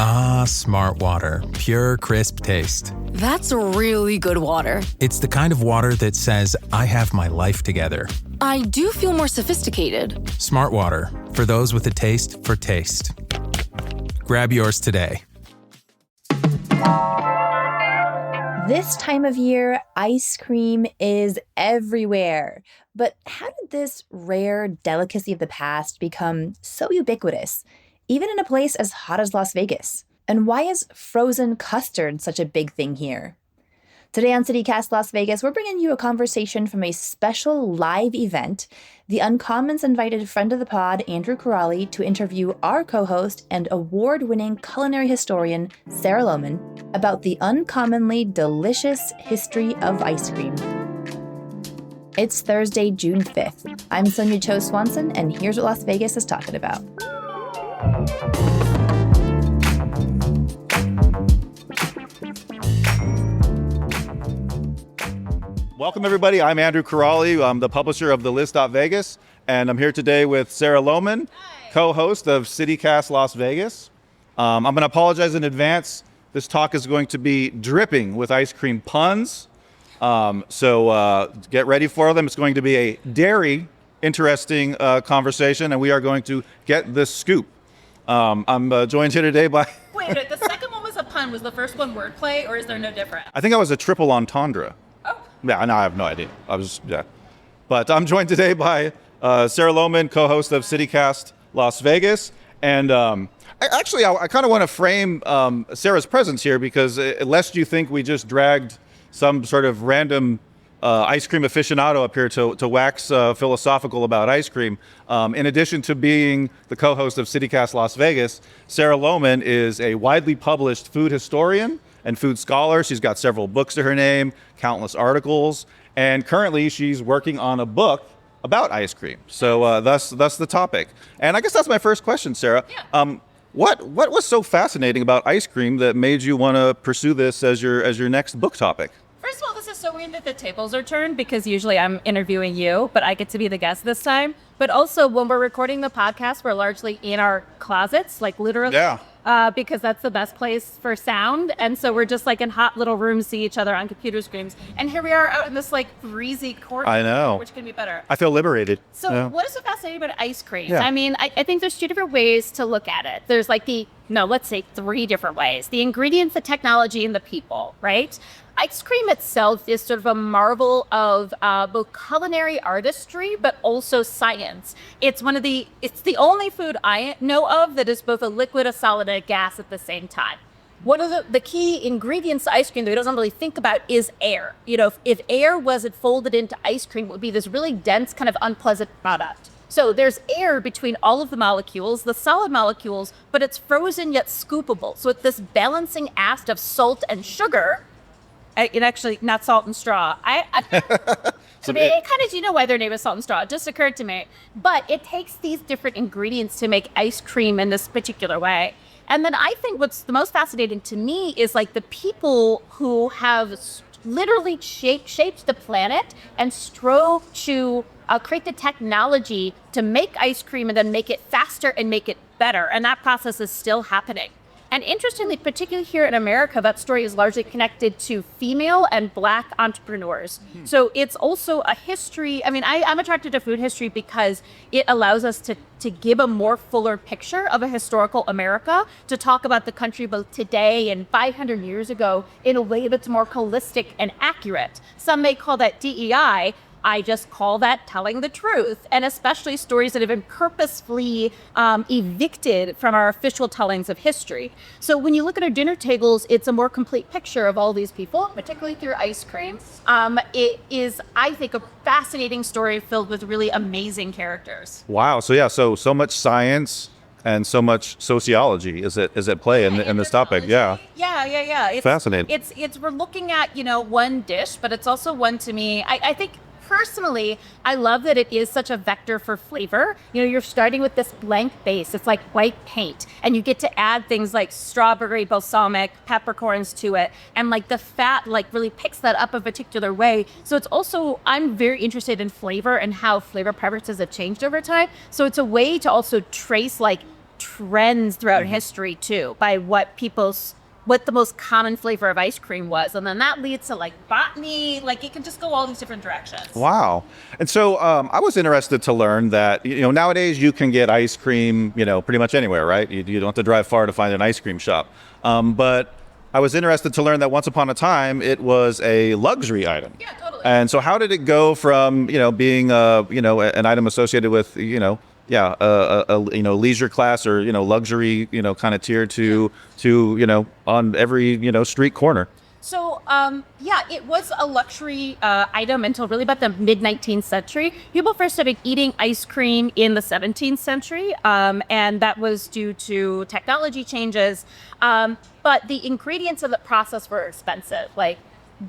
Ah, smart water. Pure, crisp taste. That's really good water. It's the kind of water that says, I have my life together. I do feel more sophisticated. Smart water. For those with a taste for taste. Grab yours today. This time of year, ice cream is everywhere. But how did this rare delicacy of the past become so ubiquitous, even in a place as hot as Las Vegas? And why is frozen custard such a big thing here? Today on CityCast Las Vegas, we're bringing you a conversation from a special live event. The Uncommon's invited friend of the pod, Andrew Corrali, to interview our co-host and award-winning culinary historian, Sarah Lohman, about the uncommonly delicious history of ice cream. It's Thursday, June 5th. I'm Sonia Cho Swanson, and here's what Las Vegas is talking about. Welcome, everybody. I'm Andrew Corrali. I'm the publisher of TheList.Vegas, and I'm here today with Sarah Lohman, co-host of CityCast Las Vegas. I'm going to apologize in advance. This talk is going to be dripping with ice cream puns, so get ready for them. It's going to be a dairy interesting conversation, and we are going to get the scoop. I'm joined here today by... Wait, the second one was a pun. Was the first one wordplay, or is there no difference? I think I was a triple entendre. Yeah, no, I have no idea. But I'm joined today by Sarah Lohman, co-host of CityCast Las Vegas. And I kind of want to frame Sarah's presence here because lest you think we just dragged some sort of random ice cream aficionado up here to wax philosophical about ice cream. In addition to being the co-host of CityCast Las Vegas, Sarah Lohman is a widely published food historian and food scholar. She's got several books to her name, countless articles, and currently she's working on a book about ice cream. So thus the topic. And I guess that's my first question, Sarah. Yeah. What was so fascinating about ice cream that made you want to pursue this as your next book topic? First of all, this is so weird that the tables are turned because usually I'm interviewing you, but I get to be the guest this time. But also, when we're recording the podcast, we're largely in our closets, like literally. Yeah. Because that's the best place for sound. And so we're just like in hot little rooms, see each other on computer screens. And here we are out in this like breezy court. I know. Which can be better. I feel liberated. So what is so fascinating about ice cream? Yeah. I mean, I think there's two different ways to look at it. There's like let's say three different ways. The ingredients, the technology, and the people, right? Ice cream itself is sort of a marvel of both culinary artistry, but also science. It's the only food I know of that is both a liquid, a solid, and a gas at the same time. One of the key ingredients to ice cream that we don't really think about is air. You know, if air wasn't folded into ice cream, it would be this really dense, kind of unpleasant product. So there's air between all of the molecules, the solid molecules, but it's frozen yet scoopable. So it's this balancing act of salt and sugar. It actually, not salt and straw. I mean, kind of, you know why their name is salt and straw. It just occurred to me. But it takes these different ingredients to make ice cream in this particular way. And then I think what's the most fascinating to me is like the people who have literally shaped the planet and strove to create the technology to make ice cream and then make it faster and make it better. And that process is still happening. And interestingly, particularly here in America, that story is largely connected to female and Black entrepreneurs. So it's also a history. I mean, I'm attracted to food history because it allows us to give a more fuller picture of a historical America, to talk about the country both today and 500 years ago in a way that's more holistic and accurate. Some may call that DEI. I just call that telling the truth, and especially stories that have been purposefully evicted from our official tellings of history. So when you look at our dinner tables, it's a more complete picture of all these people, particularly through ice cream. It is, I think, a fascinating story filled with really amazing characters. Wow. So much science and so much sociology is at play in this topic. Yeah. It's fascinating. It's we're looking at, one dish, but it's also one, to me, I think personally, I love that it is such a vector for flavor. You're starting with this blank base. It's like white paint. And you get to add things like strawberry, balsamic, peppercorns to it. And like the fat really picks that up a particular way. So it's also, I'm very interested in flavor and how flavor preferences have changed over time. So it's a way to also trace trends throughout history too, by what the most common flavor of ice cream was. And then that leads to like botany, like it can just go all these different directions. Wow. And so I was interested to learn that, nowadays you can get ice cream, pretty much anywhere, right? You don't have to drive far to find an ice cream shop. But I was interested to learn that once upon a time it was a luxury item. Yeah, totally. And so how did it go from, being, an item associated with, leisure class or, luxury, kind of tier to, on every, street corner? So, it was a luxury item until really about the mid-19th century. People first started eating ice cream in the 17th century, and that was due to technology changes. But the ingredients of the process were expensive. Like,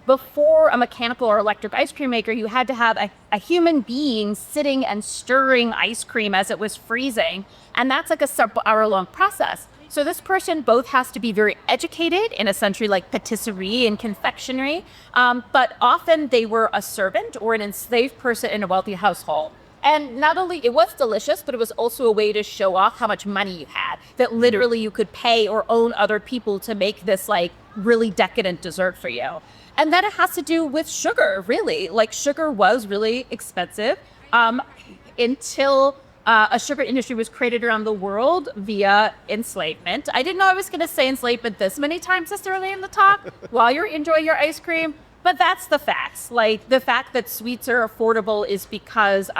before a mechanical or electric ice cream maker, you had to have a human being sitting and stirring ice cream as it was freezing. And that's like a several-hour-long process. So this person both has to be very educated in essentially like patisserie and confectionery, but often they were a servant or an enslaved person in a wealthy household. And not only it was delicious, but it was also a way to show off how much money you had, that literally you could pay or own other people to make this like really decadent dessert for you. And then it has to do with sugar, really. Like sugar was really expensive until a sugar industry was created around the world via enslavement. I didn't know I was going to say enslavement this many times this early in the talk while you're enjoying your ice cream. But that's the facts. Like the fact that sweets are affordable is because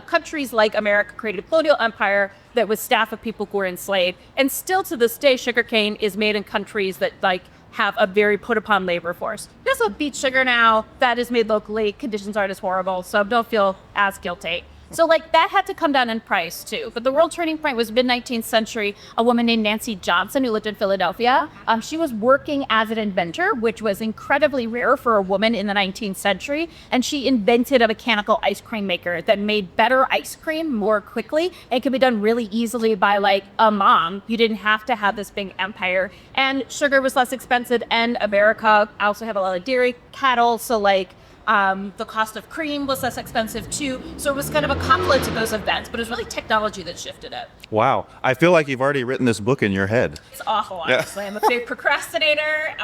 countries like America created a colonial empire that was staffed with people who were enslaved. And still to this day, sugarcane is made in countries that like have a very put upon labor force. There's a beet sugar now that is made locally. Conditions aren't as horrible, so don't feel as guilty. So like that had to come down in price too. But the world turning point was mid-19th century. A woman named Nancy Johnson who lived in Philadelphia. She was working as an inventor, which was incredibly rare for a woman in the 19th century. And she invented a mechanical ice cream maker that made better ice cream more quickly. It could be done really easily by like a mom. You didn't have to have this big empire. And sugar was less expensive. And America also had a lot of dairy cattle. So like the cost of cream was less expensive too. So it was kind of a confluence of those events, but it was really technology that shifted it. Wow. I feel like you've already written this book in your head. It's awful, honestly. Yeah. I'm a big procrastinator.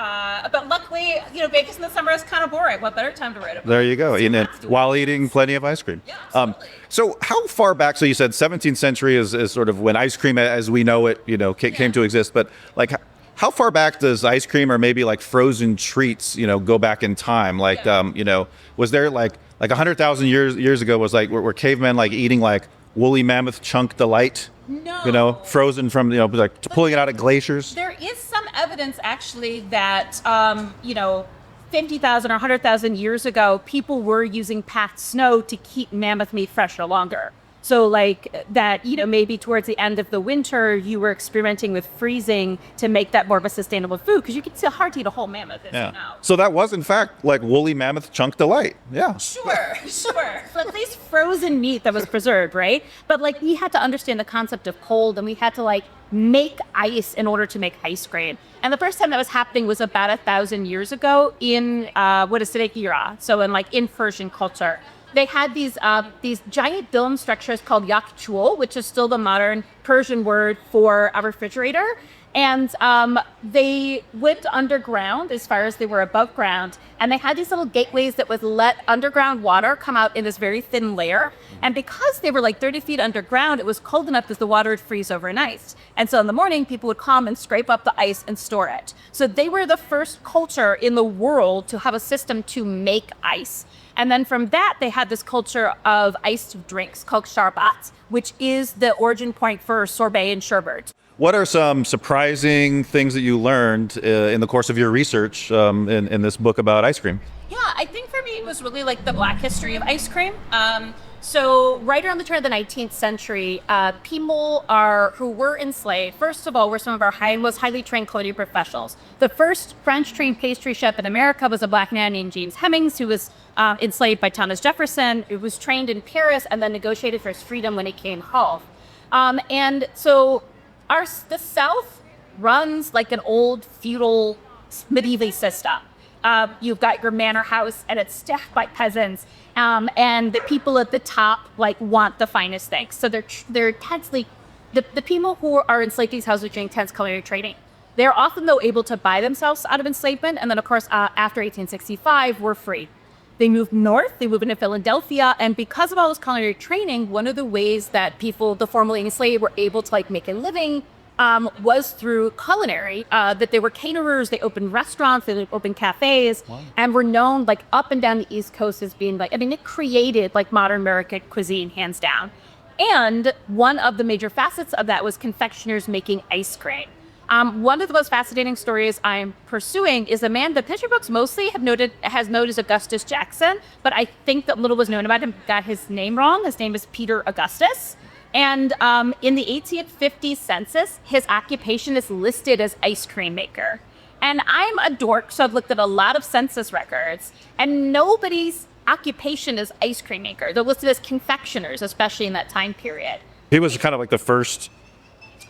But luckily, Vegas in the summer is kind of boring. What better time to write a book? There you go. While eating plenty of ice cream. Yeah, absolutely. So how far back, so you said 17th century is sort of when ice cream as we know it, came to exist. But like, how far back does ice cream or maybe like frozen treats, go back in time? Like, was there like 100,000 years ago was like, were cavemen like eating like woolly mammoth chunk delight? No. Frozen from, like pulling it out of glaciers? There is some evidence actually that, 50,000 or 100,000 years ago, people were using packed snow to keep mammoth meat fresher longer. So like that, maybe towards the end of the winter, you were experimenting with freezing to make that more of a sustainable food because you can still hard to eat a whole mammoth, as you know. So that was in fact like woolly mammoth chunk delight. Yeah. Sure. But at least frozen meat that was preserved, right? But like we had to understand the concept of cold and we had to like make ice in order to make ice cream. And the first time that was happening was about 1,000 years ago in what is today Iran. So in Persian culture. They had these giant dome structures called yakchul, which is still the modern Persian word for a refrigerator. And they went underground as far as they were above ground. And they had these little gateways that would let underground water come out in this very thin layer. And because they were like 30 feet underground, it was cold enough that the water would freeze overnight. And so in the morning, people would come and scrape up the ice and store it. So they were the first culture in the world to have a system to make ice. And then from that, they had this culture of iced drinks called sharbat, which is the origin point for sorbet and sherbet. What are some surprising things that you learned in the course of your research in this book about ice cream? Yeah, I think for me, it was really like the Black history of ice cream. So right around the turn of the 19th century, people who were enslaved, first of all, were some of our most highly trained culinary professionals. The first French-trained pastry chef in America was a Black man named James Hemings, who was enslaved by Thomas Jefferson. He was trained in Paris and then negotiated for his freedom when he came home. And so the South runs like an old feudal medieval system. You've got your manor house and it's staffed by peasants. And the people at the top like want the finest things. So they're intensely the people who are enslaved these houses during intense culinary training, they're often, though, able to buy themselves out of enslavement. And then, of course, after 1865, were free. They moved north, they moved into Philadelphia. And because of all this culinary training, one of the ways that people, the formerly enslaved, were able to make a living was through culinary, that they were caterers, they opened restaurants, they opened cafes, and were known up and down the East Coast as being it created modern American cuisine, hands down. And one of the major facets of that was confectioners making ice cream. One of the most fascinating stories I'm pursuing is a man that picture books mostly has noted as Augustus Jackson, but I think that little was known about him, got his name wrong. His name is Peter Augustus. And in the 1850 census, his occupation is listed as ice cream maker. And I'm a dork, so I've looked at a lot of census records, and nobody's occupation is ice cream maker. They're listed as confectioners, especially in that time period. He was kind of the first,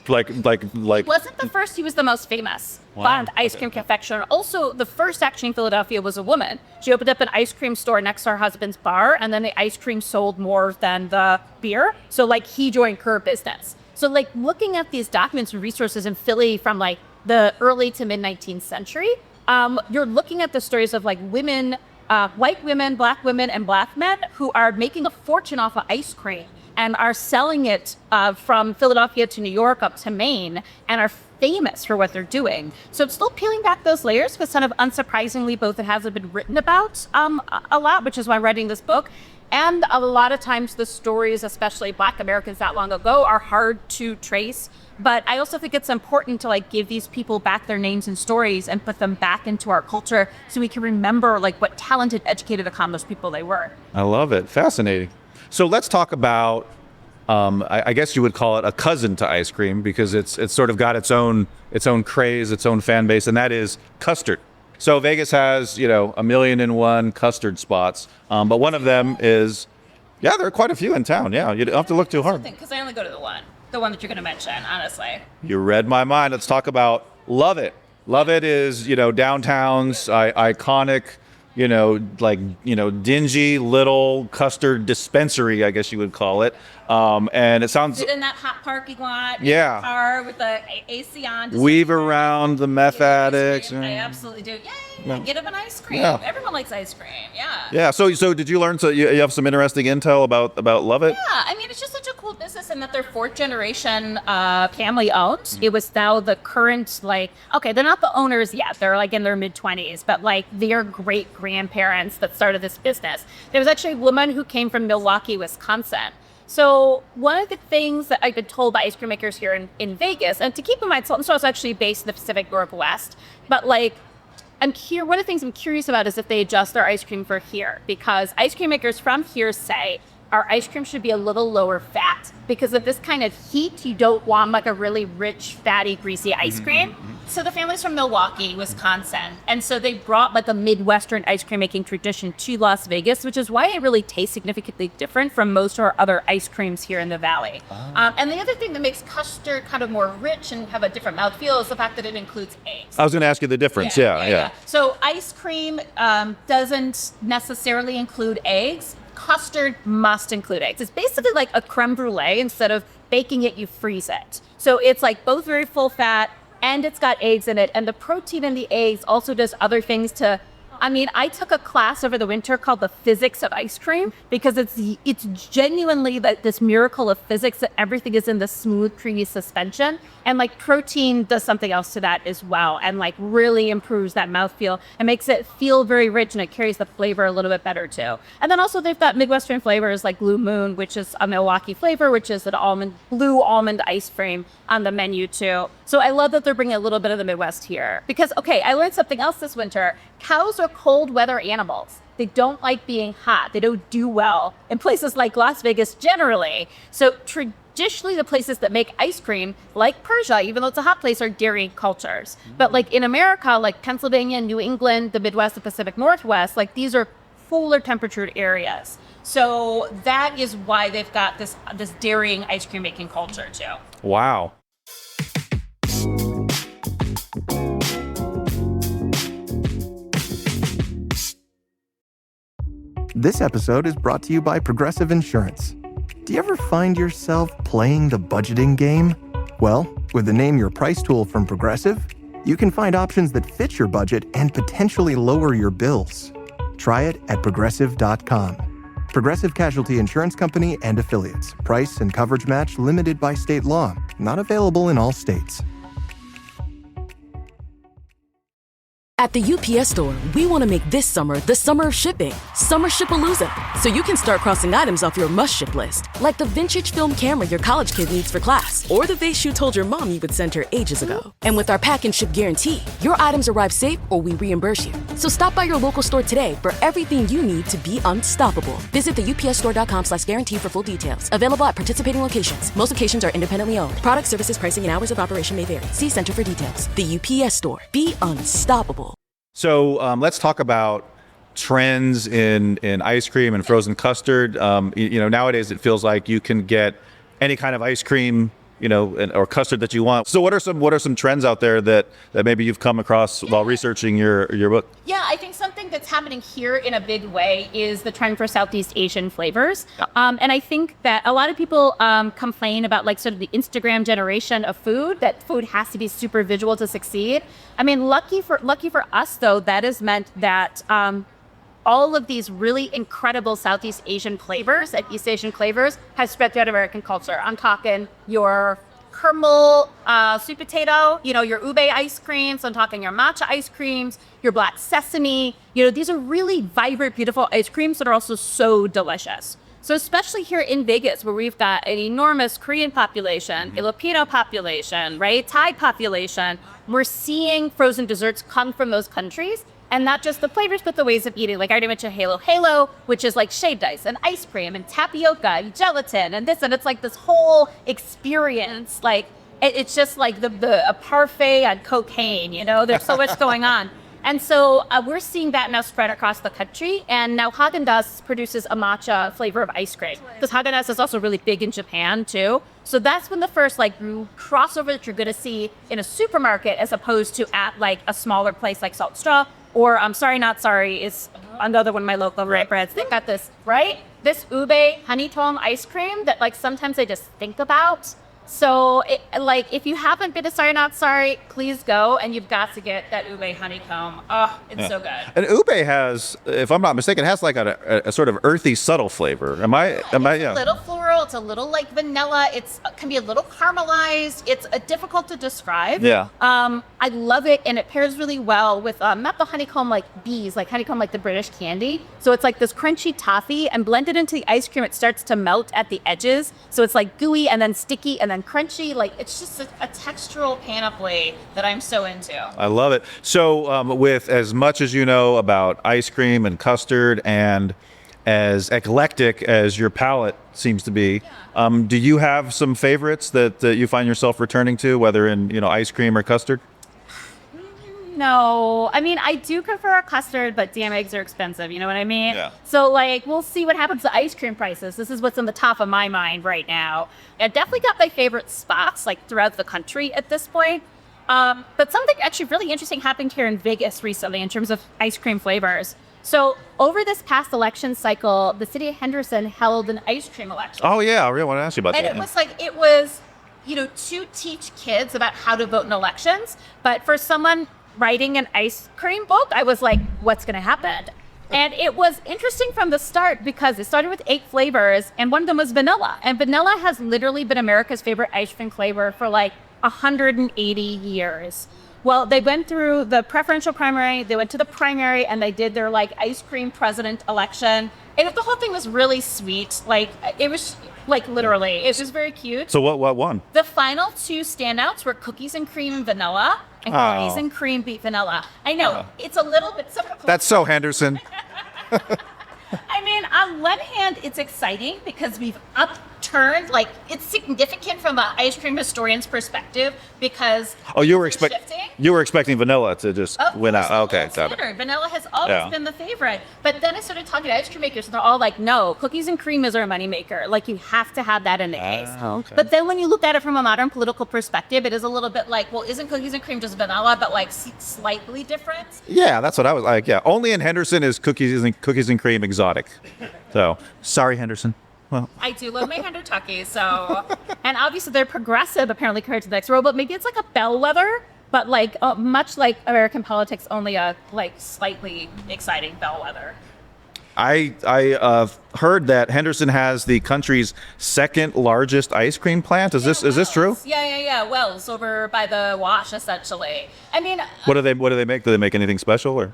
He wasn't the first, he was the most famous. Wow. Ice cream confectioner. Also, the first actually in Philadelphia was a woman. She opened up an ice cream store next to her husband's bar, and then the ice cream sold more than the beer. So he joined her business. So looking at these documents and resources in Philly from the early to mid 19th century, you're looking at the stories of women, white women, black women, and black men who are making a fortune off of ice cream and are selling it from Philadelphia to New York up to Maine, and are famous for what they're doing. So it's still peeling back those layers, because kind of unsurprisingly, both it hasn't been written about a lot, which is why I'm writing this book. And a lot of times the stories, especially Black Americans that long ago, are hard to trace. But I also think it's important to give these people back their names and stories and put them back into our culture so we can remember what talented, educated, accomplished people they were. I love it. Fascinating. So let's talk about, I guess you would call it a cousin to ice cream, because it's sort of got its own craze, its own fan base, and that is custard. So Vegas has, 1,000,001 custard spots, but one of them is, there are quite a few in town. Yeah, you don't have to look too hard. Because I only go to the one that you're going to mention, honestly. You read my mind. Let's talk about Love It. Love It is, downtown's iconic, dingy little custard dispensary, I guess you would call it. And it sounds... Sit in that hot parking lot. Yeah. In the car with the AC on. Weave around the meth addicts. I absolutely do. Yay! Get them an ice cream. Yeah. Everyone likes ice cream. Yeah. Yeah. So did you learn? So you have some interesting intel about Love It? Yeah. I mean, it's just such a cool business, and that they're fourth generation family owned. Mm-hmm. It was now the current they're not the owners yet. They're in their mid-20s, but their great grandparents that started this business. There was actually a woman who came from Milwaukee, Wisconsin. So one of the things that I've been told by ice cream makers here in Vegas, and to keep in mind, Salt & Straw is actually based in the Pacific Northwest, but one of the things I'm curious about is if they adjust their ice cream for here, because ice cream makers from here say our ice cream should be a little lower fat, because of this kind of heat, you don't want a really rich, fatty, greasy ice cream. Mm-hmm. So the family's from Milwaukee, Wisconsin, and so they brought a Midwestern ice cream making tradition to Las Vegas, which is why it really tastes significantly different from most of our other ice creams here in the Valley. Oh. And the other thing that makes custard kind of more rich and have a different mouthfeel is the fact that it includes eggs. I was going to ask you the difference. Yeah. So ice cream doesn't necessarily include eggs. Custard must include eggs. It's basically like a creme brulee. Instead of baking it, you freeze it. So it's both very full fat, and it's got eggs in it. And the protein in the eggs also does other things to... I took a class over the winter called The Physics of Ice Cream, because it's genuinely this miracle of physics that everything is in the smooth, creamy suspension. And protein does something else to that as well, and really improves that mouthfeel and makes it feel very rich, and it carries the flavor a little bit better too. And then also they've got Midwestern flavors like Blue Moon, which is a Milwaukee flavor, which is an blue almond ice cream on the menu too. So I love that they're bringing a little bit of the Midwest here, because I learned something else this winter. Cows are cold weather animals. They don't like being hot. They don't do well in places like Las Vegas generally. So traditionally, the places that make ice cream, like Persia, even though it's a hot place, are dairy cultures. But in America, Pennsylvania, New England, the Midwest, the Pacific Northwest, these are cooler temperatured areas. So that is why they've got this dairying ice cream making culture too. Wow. This episode is brought to you by Progressive Insurance. Do you ever find yourself playing the budgeting game? Well, with the Name Your Price tool from Progressive, you can find options that fit your budget and potentially lower your bills. Try it at Progressive.com. Progressive Casualty Insurance Company and Affiliates. Price and coverage match limited by state law. Not available in all states. At the UPS Store, we want to make this summer the summer of shipping. Summer Shipalooza. So you can start crossing items off your must-ship list. Like the vintage film camera your college kid needs for class. Or the vase you told your mom you would send her ages ago. And with our pack and ship guarantee, your items arrive safe or we reimburse you. So stop by your local store today for everything you need to be unstoppable. Visit the upsstore.com/guarantee for full details. Available at participating locations. Most locations are independently owned. Product, services, pricing, and hours of operation may vary. See Center for details. The UPS Store. Be unstoppable. So let's talk about trends in ice cream and frozen custard. Nowadays it feels like you can get any kind of ice cream, or custard that you want. So what are some trends out there that maybe you've come across while researching your book? Yeah, I think something that's happening here in a big way is the trend for Southeast Asian flavors. And I think that a lot of people complain about like sort of the Instagram generation of food, that food has to be super visual to succeed. I mean, lucky for us though, that has meant that all of these really incredible Southeast Asian flavors and East Asian flavors have spread throughout American culture. I'm talking your caramel sweet potato, your ube ice creams. I'm talking your matcha ice creams, your black sesame. These are really vibrant, beautiful ice creams that are also so delicious. So especially here in Vegas, where we've got an enormous Korean population, Filipino population, right? Thai population, we're seeing frozen desserts come from those countries. And not just the flavors, but the ways of eating. Like I already mentioned Halo, which is like shaved ice and ice cream and tapioca and gelatin and this. And it's like this whole experience. Like it's just like a parfait on cocaine, there's so much going on. And so we're seeing that now spread across the country. And now Haagen-Dazs produces a matcha flavor of ice cream. Because Haagen-Dazs is also really big in Japan too. So that's when the first like crossover that you're gonna see in a supermarket as opposed to at like a smaller place like Salt and Straw. Or I'm Sorry Not Sorry is another one of my local brands. They got this, right? This ube honeycomb ice cream that like sometimes I just think about. So if you haven't been to Sorry Not Sorry, please go, and you've got to get that ube honeycomb. Oh, it's so good. And ube has, if I'm not mistaken, has like a sort of earthy, subtle flavor. Am I? It's a little floral. It's a little like vanilla. It can be a little caramelized. It's difficult to describe. Yeah. I love it, and it pairs really well with not the honeycomb like bees, like honeycomb like the British candy. So it's like this crunchy toffee, and blended into the ice cream, it starts to melt at the edges. So it's like gooey and then sticky and then crunchy. Like it's just a textural panoply that I'm so into. I love it. So with as much as you know about ice cream and custard, and as eclectic as your palate seems to be, do you have some favorites that you find yourself returning to, whether in ice cream or custard? No, I mean, I do prefer a custard, but damn, eggs are expensive. You know what I mean? Yeah. So we'll see what happens to ice cream prices. This is what's on the top of my mind right now. I definitely got my favorite spots throughout the country at this point. But something actually really interesting happened here in Vegas recently in terms of ice cream flavors. So over this past election cycle, the city of Henderson held an ice cream election. Oh yeah, I really want to ask you about that. And it was to teach kids about how to vote in elections. But for someone writing an ice cream book, I was like, what's going to happen? And it was interesting from the start because it started with 8 flavors and one of them was vanilla. And vanilla has literally been America's favorite ice cream flavor for 180 years. Well, they went through the preferential primary, they went to the primary, and they did their ice cream president election. And the whole thing was really sweet. It was literally, it was very cute. So what won? The final 2 standouts were cookies and cream and vanilla, and cookies and cream beet vanilla. I know, it's a little bit... That's so Henderson. I mean, on one hand, it's exciting because we've upturned, it's significant from an ice cream historian's perspective because you were expecting vanilla to just win out. Okay, got it. Vanilla has always been the favorite. But then I started talking to ice cream makers, and they're all like, no, cookies and cream is our moneymaker. You have to have that in the case. Okay. But then when you look at it from a modern political perspective, it is a little bit isn't cookies and cream just vanilla, but slightly different? Yeah, that's what I was like. Yeah, only in Henderson is cookies and cream exotic. So, sorry, Henderson. Well, I do love my Kentucky, so, and obviously they're progressive apparently compared to the next row, but maybe it's like a bellwether, but like much like American politics, only a like slightly exciting bellwether. I heard that Henderson has the country's second largest ice cream plant. Is this true? Yeah. Wells over by the Wash, essentially. I mean, What do they make? Do they make anything special or?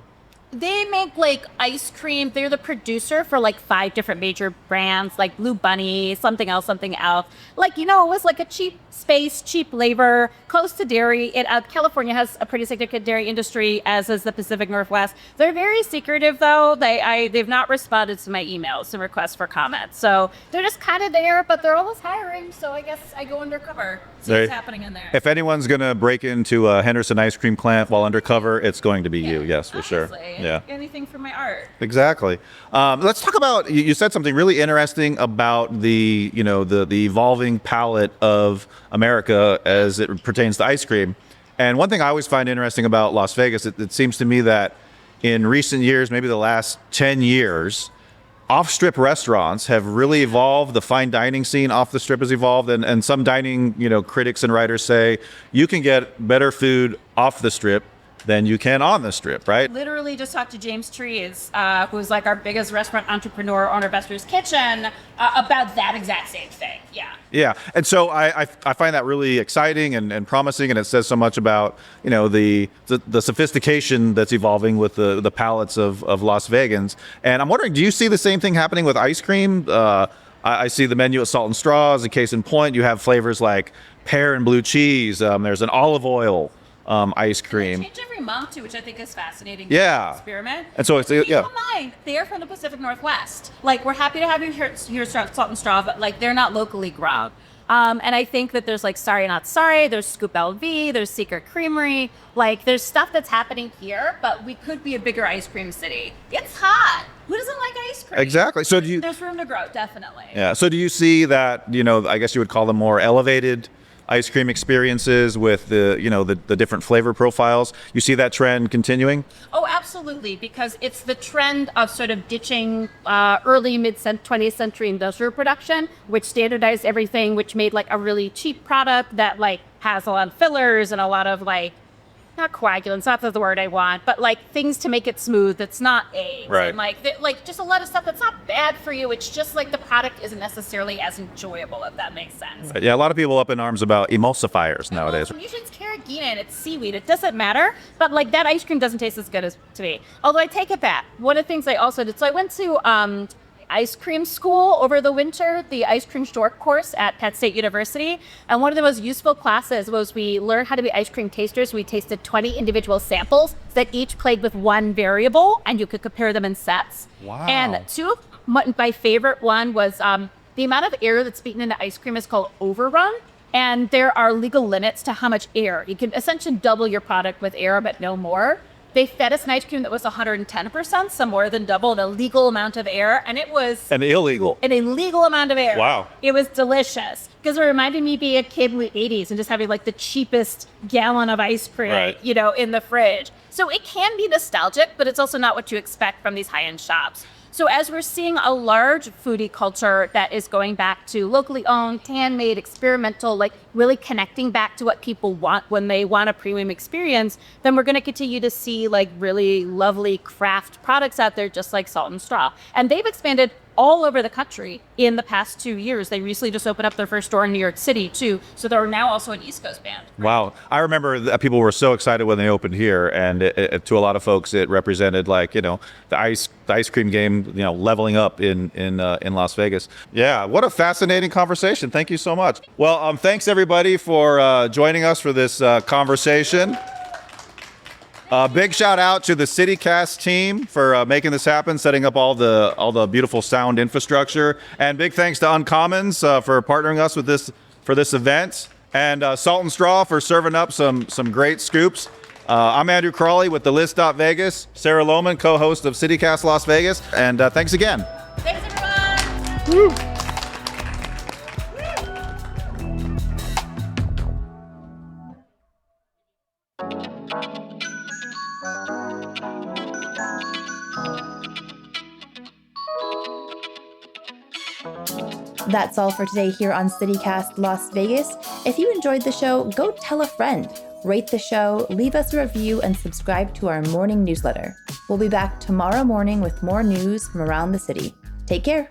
they make like ice cream. They're the producer for like 5 different major brands, like Blue Bunny, something else. Like, it was like a cheap space, cheap labor, close to dairy. California has a pretty significant dairy industry, as is the Pacific Northwest. They're very secretive, though. They've not responded to my emails and requests for comments. So they're just kind of there, but they're always hiring. So I guess I go undercover, see what's happening in there. If anyone's going to break into a Henderson ice cream plant while undercover, it's going to be you. Yes, for sure. Yeah. Anything for my art. Exactly. Let's talk about, you said something really interesting about the evolving palate of America as it pertains to ice cream. And one thing I always find interesting about Las Vegas, it seems to me that in recent years, maybe the last 10 years, off-strip restaurants have really evolved. The fine dining scene off the strip has evolved. And some dining, critics and writers say you can get better food off the strip than you can on the strip, right? Literally just talked to James Trees, who's like our biggest restaurant entrepreneur, owner of Esther's Kitchen, about that exact same thing. Yeah. Yeah. And so I find that really exciting and promising, and it says so much about, the sophistication that's evolving with the palates of Las Vegans. And I'm wondering, do you see the same thing happening with ice cream? I see the menu at Salt and Straw as a case in point. You have flavors like pear and blue cheese. There's an olive oil ice cream. They change every month too, which I think is fascinating. Yeah. Experiment. And so keep in mind, they are from the Pacific Northwest. Like, we're happy to have you here at Salt and Straw, but like they're not locally grown. And I think that there's like Sorry Not Sorry, there's Scoop LV, there's Secret Creamery. Like, there's stuff that's happening here, but we could be a bigger ice cream city. It's hot. Who doesn't like ice cream? Exactly. So there's room to grow, definitely. Yeah. So do you see that, I guess you would call them more elevated ice cream experiences with the different flavor profiles? You see that trend continuing? Oh, absolutely, because it's the trend of sort of ditching early mid-20th century industrial production, which standardized everything, which made like a really cheap product that like has a lot of fillers and a lot of like, not coagulants, not the word I want, but like things to make it smooth. That's not eggs. Right. And like just a lot of stuff that's not bad for you. It's just like the product isn't necessarily as enjoyable, if that makes sense. Yeah, a lot of people up in arms about emulsifiers nowadays. Usually it's carrageenan, it's seaweed. It doesn't matter, but like that ice cream doesn't taste as good as to me. Although I take it back. One of the things I also did, so I went to ice cream school over the winter, the ice cream short course at Penn State University. And one of the most useful classes was we learned how to be ice cream tasters. We tasted 20 individual samples that each played with one variable, and you could compare them in sets. Wow. And my favorite one was the amount of air that's beaten into ice cream is called overrun. And there are legal limits to how much air. You can essentially double your product with air, but no more. They fed us an ice cream that was 110%, so more than double the legal amount of air, and it was an illegal amount of air. Wow. It was delicious, because it reminded me of being a kid in the 80s and just having like the cheapest gallon of ice cream, right, in the fridge. So it can be nostalgic, but it's also not what you expect from these high-end shops. So as we're seeing a large foodie culture that is going back to locally owned, handmade, experimental, like really connecting back to what people want when they want a premium experience, then we're going to continue to see like really lovely craft products out there, just like Salt and Straw. And they've expanded all over the country in the past 2 years. They recently just opened up their first store in New York City too. So they're now also an East Coast band. Wow. I remember that people were so excited when they opened here, and to a lot of folks, it represented like, the ice cream game, leveling up in Las Vegas. Yeah. What a fascinating conversation. Thank you so much. Well, thanks everybody for joining us for this conversation. Big shout out to the CityCast team for making this happen, setting up all the beautiful sound infrastructure, and big thanks to UnCommons for partnering us with this event, and Salt and Straw for serving up some great scoops. I'm Andrew Crawley with TheList.Vegas, Sarah Lohman, co-host of CityCast Las Vegas, and thanks again. Thanks, everyone. Woo. That's all for today here on CityCast Las Vegas. If you enjoyed the show, go tell a friend, rate the show, leave us a review, and subscribe to our morning newsletter. We'll be back tomorrow morning with more news from around the city. Take care.